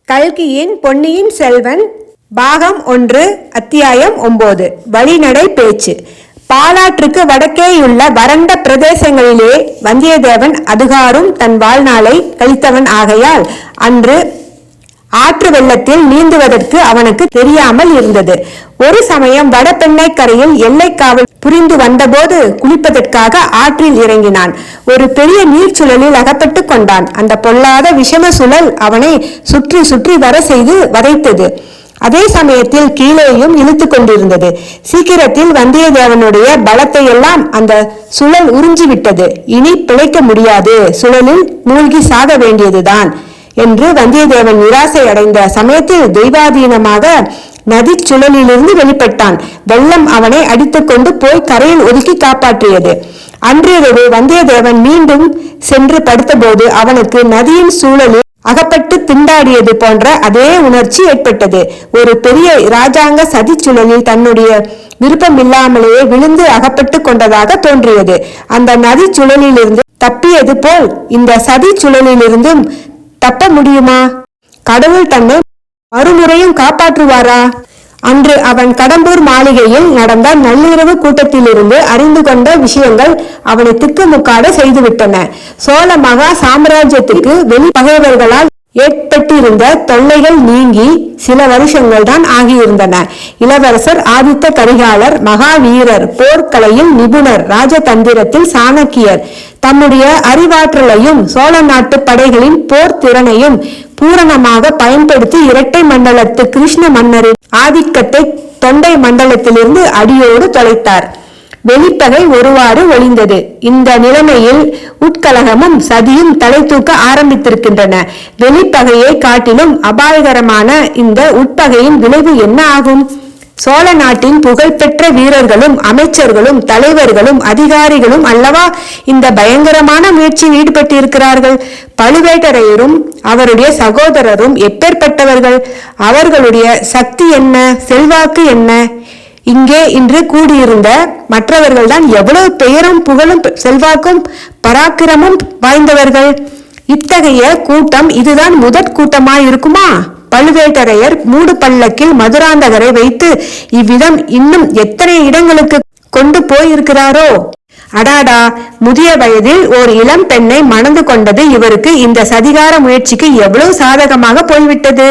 கல்கியின் பொன்னியின் செல்வன் பாகம் 1 அத்தியாயம் 9 வழிநடை பேச்சு. பாலாற்றுக்கு வடக்கேயுள்ள வறண்ட பிரதேசங்களிலே வந்தியத்தேவன் அதுகாரும் தன் வாழ்நாளை கழித்தவன் ஆகையால் அன்று ஆற்று வெள்ளத்தில் நீந்துவதற்கு அவனுக்கு தெரியாமல் இருந்தது. ஒரு சமயம் வடபெண்ணை கரையில் எல்லை காவல் புரிந்து வந்தபோது குளிப்பதற்காக ஆற்றில் இறங்கினான். ஒரு பெரிய நீர்ச்சுழலில் அகப்பட்டு கொண்டான். அந்த பொல்லாத விஷம சுழல் அவனை சுற்றி சுற்றி வர செய்து வதைத்தது. அதே சமயத்தில் கீழேயும் இழுத்து கொண்டிருந்தது. சீக்கிரத்தில் வந்தியத்தேவனுடைய பலத்தை எல்லாம் அந்த சுழல் உறிஞ்சிவிட்டது. இனி பிழைக்க முடியாது, சுழலில் மூழ்கி சாக வேண்டியதுதான் என்று வந்தியத்தேவன் நிராசை அடைந்த சமயத்தில் தெய்வாதீனமாக நதி சுழலிலிருந்து வெளிப்பட்டான். வெள்ளம் அவனை அடித்துக்கொண்டு போய் கரையில் ஒதுக்கி காப்பாற்றியது. அன்றிரவு வந்தியத்தேவன் மீண்டும் சென்று படுத்தபோது அவனுக்கு நதியின் சூழலில் அகப்பட்டு திண்டாடியது போன்ற அதே உணர்ச்சி ஏற்பட்டது. ஒரு பெரிய இராஜாங்க சதி சுழலில் தன்னுடைய விருப்பமில்லாமலேயே விழுந்து அகப்பட்டு கொண்டதாக தோன்றியது. அந்த நதி சுழலிலிருந்து தப்பியது போல் இந்த சதி சுழலிலிருந்தும் தப்ப முடியுமா? கடவுள் தன்னை மறுமுறையும் காப்பாற்றுவாரா? அன்று அவன் கடம்பூர் மாளிகையில் நடந்த நள்ளிரவு கூட்டத்திலிருந்து அறிந்து கொண்ட விஷயங்கள் அவனை திக்குமுக்காட செய்துவிட்டன. சோழ மகா சாம்ராஜ்யத்துக்கு வெளி பகைவர்களால் ஏற்பட்டிருந்த தொல்லைகள் நீங்கி சில வருஷங்கள் தான் ஆகியிருந்தன. இளவரசர் ஆதித்த கரிகாலர் மகாவீரர், போர்க்கலையில் நிபுணர், ராஜதந்திரத்தில் சாணக்கியர், தம்முடைய அறிவாற்றலையும் சோழ நாட்டு படைகளின் போர் திறனையும் பூரணமாக பயன்படுத்தி இரட்டை மண்டலத்து கிருஷ்ண மன்னரின் ஆதிக்கத்தை தொண்டை மண்டலத்திலிருந்து அடியோடு தொலைத்தார். வெளிப்பகை ஒருவாறு ஒளிந்தது. இந்த நிலைமையில் உட்கலகமும் சதியும் தலை தூக்க ஆரம்பித்திருக்கின்றன. வெளிப்பகையை காட்டிலும் அபாயகரமான இந்த உட்பகையின் விளைவு என்ன ஆகும்? சோழ நாட்டின் புகழ்பெற்ற வீரர்களும் அமைச்சர்களும் தலைவர்களும் அதிகாரிகளும் அல்லவா இந்த பயங்கரமான முயற்சியில் ஈடுபட்டிருக்கிறார்கள். பழுவேட்டரையரும் அவருடைய சகோதரரும் எப்பேற்பட்டவர்கள்? அவர்களுடைய சக்தி என்ன, செல்வாக்கு என்ன? இங்கே இன்று கூடியிருந்த மற்றவர்கள் தான் எவ்வளவு பெயரும் புகழும் செல்வாக்கும் பராக்கிரமும் வாய்ந்தவர்கள். இத்தகைய கூட்டம் இதுதான் முதற் கூட்டமாயிருக்குமா? பழுவேட்டரையர் மூடு பல்லக்கில் மதுராந்தகரை வைத்து இவ்விதம் இன்னும் எத்தனை இடங்களுக்கு கொண்டு போயிருக்கிறாரோ? அடாடா, முதிய வயதில் ஓர் இளம் பெண்ணை மணந்து கொண்டது இவருக்கு இந்த சதிகார முயற்சிக்கு எவ்வளவு சாதகமாக போய்விட்டது.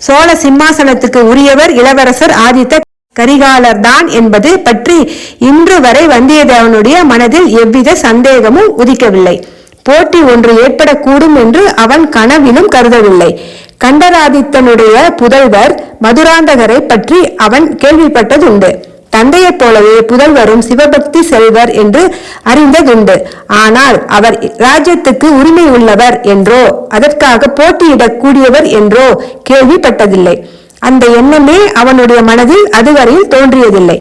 சோழ சிம்மாசனத்துக்கு உரியவர் இளவரசர் ஆதித்த கரிகாலர் தான் என்பது பற்றி இன்று வரை வந்தியத்தேவனுடைய மனதில் எவ்வித சந்தேகமும் உதிக்கவில்லை. போட்டி ஒன்று ஏற்படக்கூடும் என்று அவன் கனவிலும் கருதவில்லை. கண்டராதித்தனுடைய புதல்வர் மதுராந்தகரை பற்றி அவன் கேள்விப்பட்டதுண்டு. தந்தையைப் போலவே புதல்வரும் சிவபக்தி செல்வர் என்று அறிந்ததுண்டு. ஆனால் அவர் ராஜ்யத்துக்கு உரிமை உள்ளவர் என்றோ அதற்காக போட்டியிடக் கூடியவர் என்றோ கேள்விப்பட்டதில்லை. அந்த எண்ணமே அவனுடைய மனதில் அதுவரையில் தோன்றியதில்லை.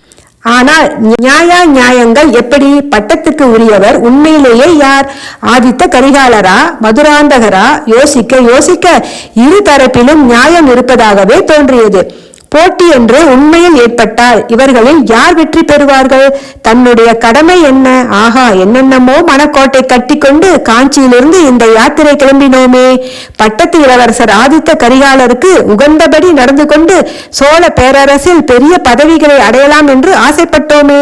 ஆனால் நியாயங்கள் எப்படி? பட்டத்துக்கு உரியவர் உண்மையிலேயே யார்? ஆதித்த கரிகாலரா, மதுராந்தகரா? யோசிக்க இரு தரப்பிலும் நியாயம் இருப்பதாகவே தோன்றியது. போட்டி என்று உண்மையில் ஏற்பட்டால் இவர்களில் யார் வெற்றி பெறுவார்கள்? தன்னுடைய கடமை என்ன? ஆகா, என்னென்னமோ மனக்கோட்டை கட்டி கொண்டு காஞ்சியிலிருந்து இந்த யாத்திரை கிளம்பினோமே. பட்டத்து இளவரசர் ஆதித்த கரிகாலருக்கு உகந்தபடி நடந்து கொண்டு சோழ பேரரசில் பெரிய பதவிகளை அடையலாம் என்று ஆசைப்பட்டோமே.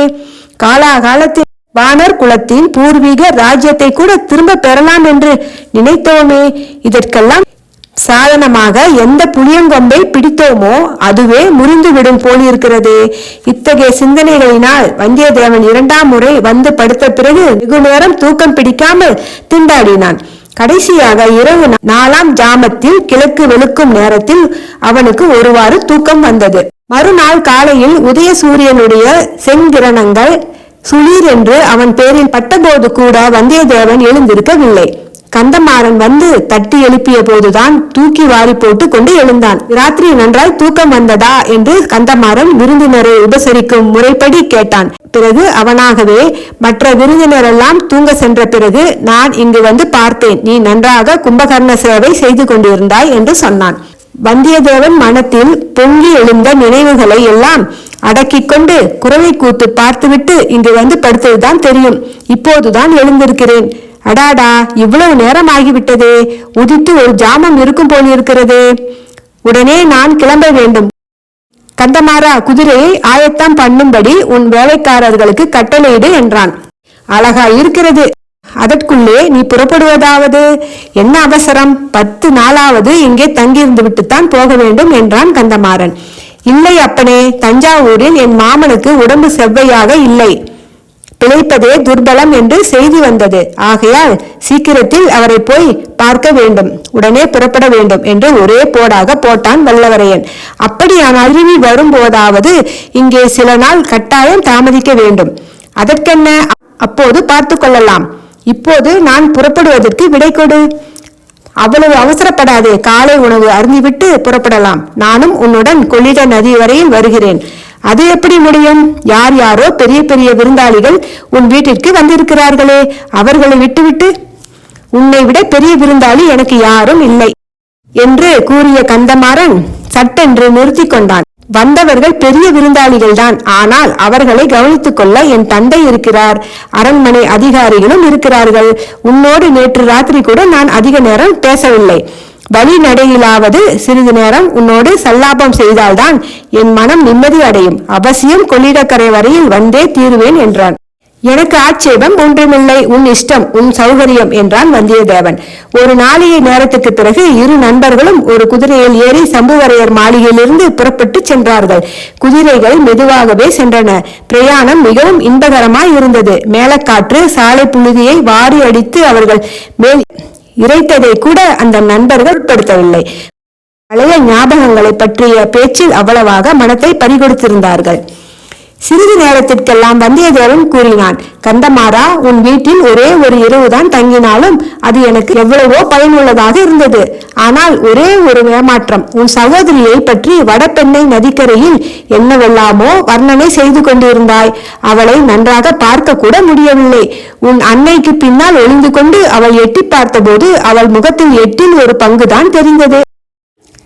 காலாகாலத்தில் வானர் குலத்தின் பூர்வீக ராஜ்யத்தை கூட திரும்ப பெறலாம் என்று நினைத்தோமே. இதற்கெல்லாம் சாதனமாக எந்த புளியங்கொம்பை பிடித்தோமோ அதுவே முறிந்துவிடும் போலிருக்கிறது. இத்தகைய சிந்தனைகளினால் வந்தியத்தேவன் 2ஆம் முறை வந்து படுத்த பிறகு வெகு நேரம் தூக்கம் பிடிக்காமல் திண்டாடினான். கடைசியாக இரவு 4ஆம் ஜாமத்தில் கிழக்கு வெளுக்கும் நேரத்தில் அவனுக்கு ஒருவாறு தூக்கம் வந்தது. மறுநாள் காலையில் உதய சூரியனுடைய செங்கிரணங்கள் சுளீர் என்று அவன் பேரில் பட்டபோது கூட வந்தியத்தேவன் எழுந்திருக்கவில்லை. கந்தமாறன் வந்து தட்டி எழுப்பிய போதுதான் தூக்கி வாரி போட்டு கொண்டு எழுந்தான். ராத்திரி நன்றாய் தூக்கம் வந்ததா என்று கந்தமாறன் விருந்தினரை உபசரிக்கும் முறைப்படி கேட்டான். பிறகு அவனாகவே, மற்ற விருந்தினரெல்லாம் தூங்க சென்ற பிறகு நான் இங்கு வந்து பார்த்தேன். நீ நன்றாக கும்பகர்ண சேவை செய்து கொண்டிருந்தாய் என்று சொன்னான். வந்தியத்தேவன் மனத்தில் பொங்கி எழுந்த நினைவுகளை எல்லாம் அடக்கிக் கொண்டு குறவை கூத்து பார்த்துவிட்டு இங்கு வந்து படுத்ததுதான் தெரியும். இப்போதுதான் எழுந்திருக்கிறேன். அடாடா, இவ்வளவு நேரம் ஆகிவிட்டதே. உதித்து ஒரு ஜாமம் இருக்கும் போல் இருக்கிறது. உடனே நான் கிளம்ப வேண்டும். கந்தமாறா, குதிரையை ஆயத்தம் பண்ணும்படி உன் வேலைக்காரர்களுக்கு கட்டளையிடு என்றான். அழகா இருக்கிறது, அதற்குள்ளே நீ புறப்படுவதாவது என்ன அவசரம்? 10 நாளாவது இங்கே தங்கியிருந்து விட்டுத்தான் போக வேண்டும் என்றான் கந்தமாறன். இல்லை அப்பனே, தஞ்சாவூரில் என் மாமனுக்கு உடம்பு செவ்வையாக இல்லை, பிழைப்பதே துர்பலம் என்று செய்தி வந்தது. ஆகையால் சீக்கிரத்தில் அவரை போய் பார்க்க வேண்டும், உடனே புறப்பட வேண்டும் என்று ஒரே போடாக போட்டான் வல்லவரையன். அப்படியானால் அருவி வரும்போதாவது இங்கே சில நாள் கட்டாயம் தாமதிக்க வேண்டும். அதற்கென்ன, அப்போது பார்த்து கொள்ளலாம். இப்போது நான் புறப்படுவதற்கு விடை கொடு. அவ்வளவு அவசரப்படாதே, காலை உணவு அருந்திவிட்டு புறப்படலாம். நானும் உன்னுடன் கொள்ளிட நதி வரையில் வருகிறேன். அது எப்படி முடியும்? யார் யாரோ பெரிய பெரிய விருந்தாளிகள் உன் வீட்டிற்கு வந்திருக்கிறார்களே, அவர்களை விட்டுவிட்டு? உன்னை விட பெரிய விருந்தாளி எனக்கு யாரும் இல்லை என்று கூறிய கந்தமாறன் சட்டென்று நிறுத்தி கொண்டான். வந்தவர்கள் பெரிய விருந்தாளிகள் தான், ஆனால் அவர்களை கவனித்துக் கொள்ள என் தந்தை இருக்கிறார், அரண்மனை அதிகாரிகளும் இருக்கிறார்கள். உன்னோடு நேற்று ராத்திரி கூட நான் அதிக நேரம் பேசவில்லை. வழி நடையிலாவது சிறிது நேரம் உன்னோடு சல்லாபம் செய்தால்தான் என் மனம் நிம்மதி அடையும். அவசியம் கொள்ளிடக்கரை வரையில் வந்தே தீருவேன் என்றான். எனக்கு ஆட்சேபம் ஒன்றுமில்லை, உன் இஷ்டம், உன் சௌகரியம் என்றான் வந்தியத்தேவன். ஒரு நாளிகை நேரத்துக்கு பிறகு இரு நண்பர்களும் ஒரு குதிரையில் ஏறி சம்புவரையர் மாளிகையிலிருந்து புறப்பட்டு சென்றார்கள். குதிரைகள் மெதுவாகவே சென்றன. பிரயாணம் மிகவும் இன்பகரமாய் இருந்தது. மேலக்காற்று சாலை புழுதியை வாரி அடித்து அவர்கள் மேல் இறைத்ததை கூட அந்த நண்பர்கள் உட்படுத்தவில்லை. பழைய ஞாபகங்களை பற்றிய பேச்சில் அவ்வளவாக மனத்தை பறிகொடுத்திருந்தார்கள். சிறிது நேரத்திற்கெல்லாம் வந்தியத்தேவன் கூறினான். கந்தமாறா, உன் வீட்டில் ஒரே ஒரு இரவுதான் தங்கினாலும் அது எனக்கு எவ்வளவோ பயனுள்ளதாக இருந்தது. ஆனால் ஒரே ஒரு ஏமாற்றம். உன் சகோதரியை பற்றி வடபெண்ணை நதிக்கரையில் என்னவெல்லாமோ வர்ணனை செய்து கொண்டிருந்தாய். அவளை நன்றாக பார்க்க கூட முடியவில்லை. உன் அன்னைக்கு பின்னால் ஒளிந்து கொண்டு அவள் எட்டி பார்த்தபோது அவள் முகத்தில் 8 1 பங்குதான் தெரிந்தது.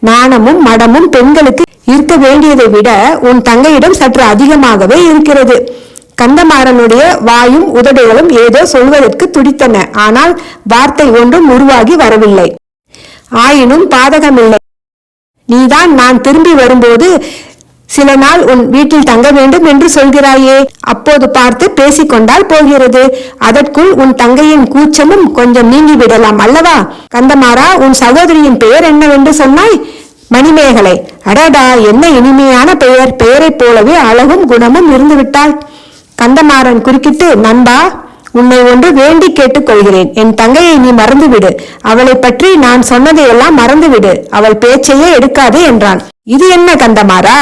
நாணமும் மடமும் பெண்களுக்கு இருக்க வேண்டியதை விட உன் தங்கையிடம் சற்று அதிகமாகவே இருக்கிறது. கந்தமாறனுடைய வாயும் உதடுகளும் ஏதோ சொல்வதற்கு துடித்தன. ஆனால் வார்த்தை ஒன்றும் உருவாகி வரவில்லை. ஆயினும் பாதகமில்லை. நீதான் நான் திரும்பி வரும்போது சில நாள் உன் வீட்டில் தங்க வேண்டும் என்று சொல்கிறாயே, அப்போது பார்த்து பேசிக்கொண்டால் போகிறது. அதற்குள் உன் தங்கையின் கூச்சமும் கொஞ்சம் நீங்கிவிடலாம் அல்லவா? கந்தமாறா, உன் சகோதரியின் பெயர் என்னவென்று சொன்னாய்? மணிமேகலை. அடடா, என்ன இனிமையான பெயர்! பெயரைப் போலவே அழகும் குணமும் இருந்து விட்டாள். கந்தமாறன் குறுக்கிட்டு, நண்பா, உன்னை ஒன்று வேண்டி கேட்டுக் கொள்கிறேன். என் தங்கையை நீ மறந்துவிடு. அவளை பற்றி நான் சொன்னதையெல்லாம் மறந்துவிடு. அவள் பேச்சையே எடுக்காதே என்றான். இது என்ன கந்தமாறா,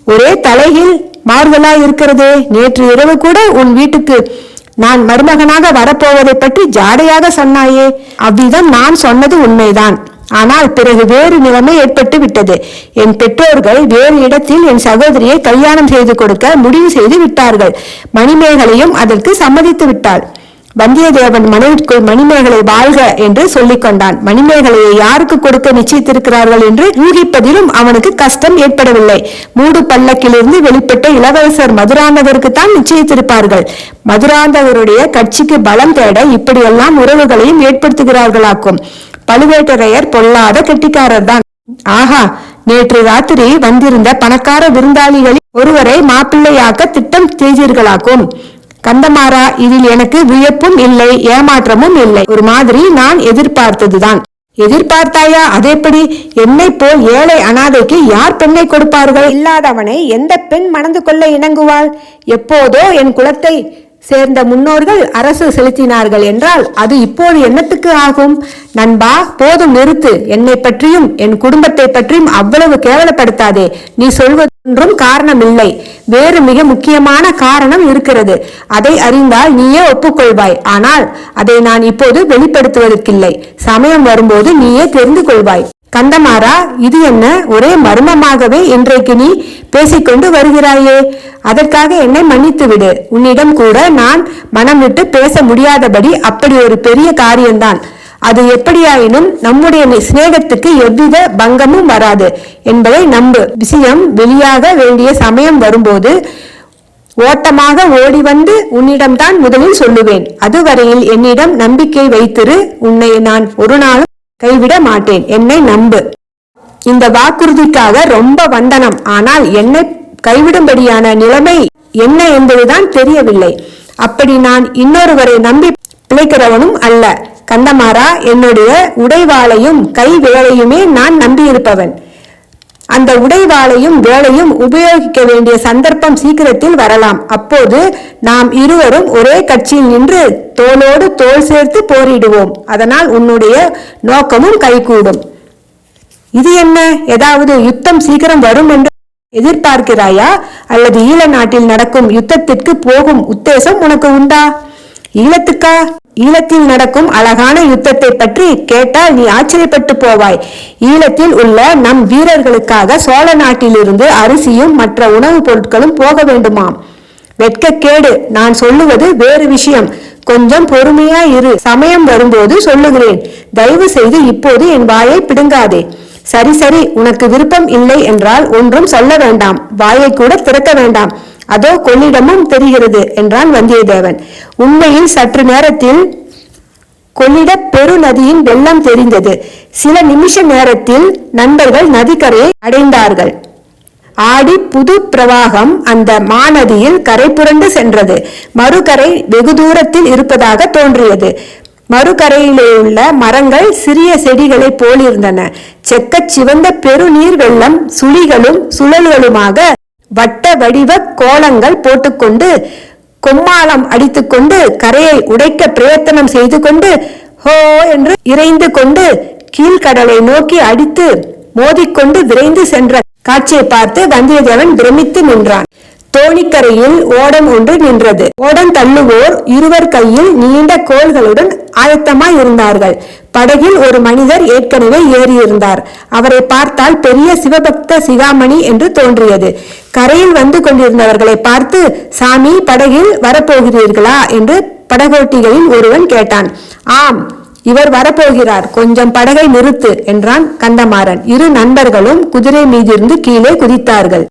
ஒரே தலையில் மாறுதலாய் இருக்கிறதே? நேற்று இரவு கூட உன் வீட்டுக்கு நான் மருமகனாக வரப்போவதை பற்றி ஜாடையாக சொன்னாயே. அவ்விதம் நான் சொன்னது உண்மைதான். ஆனால் பிறகு வேறு நிலைமை ஏற்பட்டு விட்டது. என் பெற்றோர்கள் வேறு இடத்தில் என் சகோதரியை கல்யாணம் செய்து கொடுக்க முடிவு செய்து விட்டார்கள். மணிமேகலையும் அதற்கு சம்மதித்து விட்டாள். வந்தியத்தேவன் மனைவிற்குள் மணிமேகலை வாழ்க என்று சொல்லிக் கொண்டான். மணிமேகலையை யாருக்கு கொடுக்க நிச்சயித்திருக்கிறார்கள் என்று ஊகிப்பதிலும் அவனுக்கு கஷ்டம் ஏற்படவில்லை. மூடு பல்லக்கிலிருந்து வெளிப்பட்ட இளவரசர் மதுராந்தகருக்குத்தான் நிச்சயித்திருப்பார்கள். மதுராந்தகருடைய கட்சிக்கு பலம் தேட இப்படியெல்லாம் உறவுகளையும் ஏற்படுத்துகிறார்களாக்கும். பழுவேட்டரையர் பொல்லாத கெட்டிக்காரர் தான். ஆஹா, நேற்று ராத்திரி வந்திருந்த பணக்கார விருந்தாளிகளில் ஒருவரை மாப்பிள்ளையாக்க திட்டம் செய்தீர்களாக்கும். கந்தமாறா, இதில் எனக்கு வியப்பும் இல்லை, ஏமாற்றமும் இல்லை. ஒரு மாதிரி நான் எதிர்பார்த்ததுதான். எதிர்பார்த்தாயா? அதேபடி? என்னை போல் ஏழை அனாதைக்கு யார் பெண்ணை கொடுப்பார்கள்? இல்லாதவனை எந்த பெண் மணந்து கொள்ள இணங்குவாள்? எப்போதோ என் குலத்தை சேர்ந்த முன்னோர்கள் அரசு செலுத்தினார்கள் என்றால் அது இப்போது என்னத்துக்கு ஆகும்? நண்பா, போதும், நிறுத்து. என்னை பற்றியும் என் குடும்பத்தை பற்றியும் அவ்வளவு கேவலப்படுத்தாதே. நீ சொல்வதொன்றும் காரணம் இல்லை. வேறு மிக முக்கியமான காரணம் இருக்கிறது. அதை அறிந்தால் நீயே ஒப்புக்கொள்வாய். ஆனால் அதை நான் இப்போது வெளிப்படுத்துவதற்கில்லை. சமயம் வரும்போது நீயே தெரிந்து கொள்வாய். கந்தமாறா, இது என்ன ஒரே மர்மமாகவே இன்றைக்கு நீ பேசிக்கொண்டு வருகிறாயே? அதற்காக என்னை மன்னித்து விடு. உன்னிடம் கூட நான் மனம் விட்டு பேச முடியாதபடி அப்படி ஒரு பெரிய காரியம்தான். அது எப்படியாயினும் நம்முடைய சிநேகத்துக்கு எவ்வித பங்கமும் வராது என்பதை நம்பு. விஷயம் வெளியாக வேண்டிய சமயம் வரும்போது ஓட்டமாக ஓடி வந்து உன்னிடம்தான் முதலில் சொல்லுவேன். அதுவரையில் என்னிடம் நம்பிக்கை வைத்திரு. உன்னை நான் ஒரு நாளும் கைவிட மாட்டேன். என்னை நம்பு. இந்த வாக்குறுதிக்காக ரொம்ப வந்தனம். ஆனால் என்னை கைவிடும்படியான நிலைமை என்ன என்பதுதான் தெரியவில்லை. அப்படி நான் இன்னொருவரை நம்பி பிழைக்கிறவனும் அல்ல. கந்தமாறா, என்னுடைய உடைவாளையும் கை வேலையுமே நான் நம்பியிருப்பவன். அந்த உடைவாளையும் வேலையும் உபயோகிக்க வேண்டிய சந்தர்ப்பம் சீக்கிரத்தில் வரலாம். அப்போது நாம் இருவரும் ஒரே கட்சியில் நின்று தோளோடு தோள் சேர்த்து போரிடுவோம். அதனால் உன்னுடைய நோக்கமும் கைகூடும். இது என்ன, ஏதாவது யுத்தம் சீக்கிரம் வரும் என்று எதிர்பார்க்கிறாயா? அல்லது ஈழ நாட்டில் நடக்கும் யுத்தத்திற்கு போகும் உத்தேசம் உனக்கு உண்டா? ஈழத்துக்கா? ஈழத்தில் நடக்கும் அழகான யுத்தத்தை பற்றி கேட்டால் நீ ஆச்சரியப்பட்டு போவாய். ஈழத்தில் உள்ள நம் வீரர்களுக்காக சோழ நாட்டிலிருந்து அரிசியும் மற்ற உணவுப் பொருட்களும் போக வேண்டுமாம். வெட்கக்கேடு. நான் சொல்லுவது வேறு விஷயம். கொஞ்சம் பொறுமையா இரு. சமயம் வரும்போது சொல்லுகிறேன். தயவு செய்து இப்போது என் வாயை பிடுங்காதே. சரி சரி, உனக்கு விருப்பம் இல்லை என்றால் ஒன்றும் சொல்ல வேண்டாம். வாயை கூட திறக்க வேண்டாம். அதோ கொள்ளிடமும் தெரிகிறது என்றான் வந்தியத்தேவன். உண்மையில் சற்று நேரத்தில் கொள்ளிட பெருநதியின் வெள்ளம் தெரிந்தது. சில நிமிஷ நேரத்தில் நண்பர்கள் நதிக்கரையை அடைந்தார்கள். ஆடி புது பிரவாகம் அந்த மாநதியில் கரை புரண்டு சென்றது. மறுகரை வெகு தூரத்தில் இருப்பதாக தோன்றியது. மறுகரையிலே உள்ள மரங்கள் சிறிய செடிகளை போலிருந்தன. செக்கச் சிவந்த பெருநீர் வெள்ளம் சுழிகளும் சுழல்களுமாக வட்ட வடிவ கோலங்கள் போட்டுக்கொண்டு கொம்மாளம் அடித்துக்கொண்டு கரையை உடைக்க பிரயத்தனம் செய்து கொண்டு ஹோ என்று இறைந்து கொண்டு கீழ்கடலை நோக்கி அடித்து மோதிக்கொண்டு விரைந்து சென்ற காட்சியை பார்த்து வந்தியத்தேவன் பிரமித்து நின்றான். தோணிக்கரையில் ஓடம் ஒன்று நின்றது. ஓடம் தள்ளுவோர் இருவர் கையில் நீண்ட கோல்களுடன் ஆயத்தமாய் இருந்தார்கள். படகில் ஒரு மனிதர் ஏற்கனவே ஏறியிருந்தார். அவரை பார்த்தால் பெரிய சிவபக்த சிகாமணி என்று தோன்றியது. கரையில் வந்து கொண்டிருந்தவர்களை பார்த்து, சாமி, படகில் வரப்போகிறீர்களா என்று படகோட்டிகளில் ஒருவன் கேட்டான். ஆம், இவர் வரப்போகிறார். கொஞ்சம் படகை நிறுத்து என்றான் கந்தமாறன். இரு நண்பர்களும் குதிரை மீதிருந்து கீழே குதித்தார்கள்.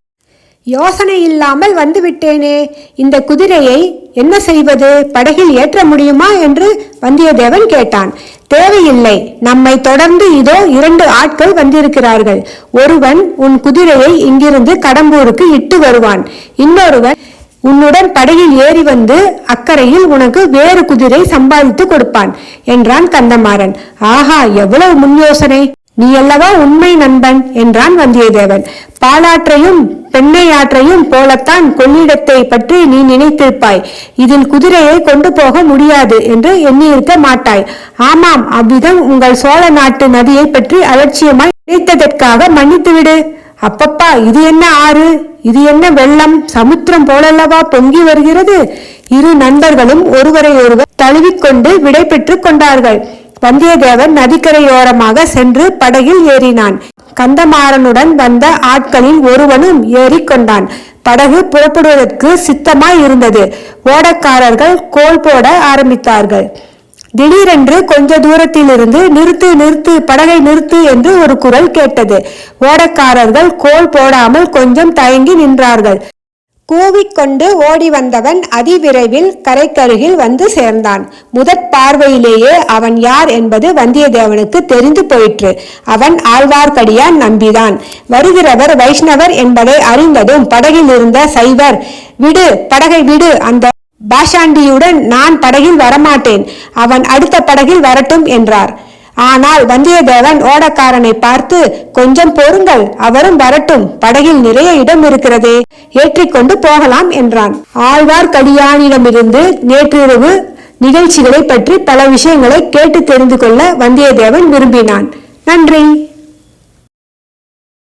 யோசனை இல்லாமல் வந்துவிட்டேனே, இந்த குதிரையை என்ன செய்வது? படகில் ஏற்ற முடியுமா என்று வந்தியத்தேவன் கேட்டான். தேவையில்லை, நம்மை தொடர்ந்து இதோ 2 ஆட்கள் வந்திருக்கிறார்கள். ஒருவன் உன் குதிரையை இங்கிருந்து கடம்பூருக்கு இட்டு வருவான். இன்னொருவன் உன்னுடன் படகில் ஏறி வந்து அக்கறையில் உனக்கு வேறு குதிரை சம்பாதித்து கொடுப்பான் என்றான் கந்தமாறன். ஆஹா, எவ்வளவு முன் யோசனை! நீ அல்லவா உண்மை நண்பன் என்றான் வந்தியத்தேவன். பாலாற்றையும் பெண்ணையாற்றையும் போலத்தான் கொள்ளிடத்தை பற்றி நீ நினைத்திருப்பாய். இதில் குதிரையை கொண்டு போக முடியாது என்று எண்ணியிருக்க மாட்டாய். ஆமாம், அவ்விதம் உங்கள் சோழ நாட்டு நதியை பற்றி அலட்சியமாய் நினைத்ததற்காக மன்னித்துவிடு. அப்பப்பா, இது என்ன ஆறு, இது என்ன வெள்ளம், சமுத்திரம் போலல்லவா பொங்கி வருகிறது. இரு நண்பர்களும் ஒருவரை ஒருவர் தழுவிக்கொண்டு விடை பெற்று கொண்டார்கள். வந்தியத்தேவன் நதிக்கரையோரமாக சென்று படகில் ஏறினான். கந்தமாறனுடன் வந்த ஆட்களில் ஒருவனும் ஏறிக்கொண்டான். படகு புறப்படுவதற்கு சித்தமாய் இருந்தது. ஓடக்காரர்கள் கோல் போட ஆரம்பித்தார்கள். திடீரென்று கொஞ்ச தூரத்திலிருந்து நிறுத்து நிறுத்து, படகை நிறுத்து என்று ஒரு குரல் கேட்டது. ஓடக்காரர்கள் கோல் போடாமல் கொஞ்சம் தயங்கி நின்றார்கள். கூவிக்கொண்டு ஓடி வந்தவன் அதிவிரைவில் கரைக்கருகில் வந்து சேர்ந்தான். முதற் பார்வையிலேயே அவன் யார் என்பது வந்தியத்தேவனுக்கு தெரிந்து போயிற்று. அவன் ஆழ்வார்க்கடியான் நம்பிதான். வருகிறவர் வைஷ்ணவர் என்பதை அறிந்ததும் படகில் இருந்த சைவர், விடு, படகை விடு, அந்த பாஷாண்டியுடன் நான் படகில் வரமாட்டேன், அவன் அடுத்த படகில் வரட்டும் என்றார். ஆனால் வந்தியத்தேவன் ஓடக்காரனை பார்த்து, கொஞ்சம் பொறுங்கள், அவரும் வரட்டும், படகில் நிறைய இடம் இருக்கிறதே, ஏற்றிக்கொண்டு போகலாம் என்றான். ஆழ்வார்க்கடியானிடமிருந்து நேற்றிரவு நிகழ்ச்சிகளை பற்றி பல விஷயங்களை கேட்டு தெரிந்து கொள்ள வந்தியத்தேவன் விரும்பினான். நன்றி.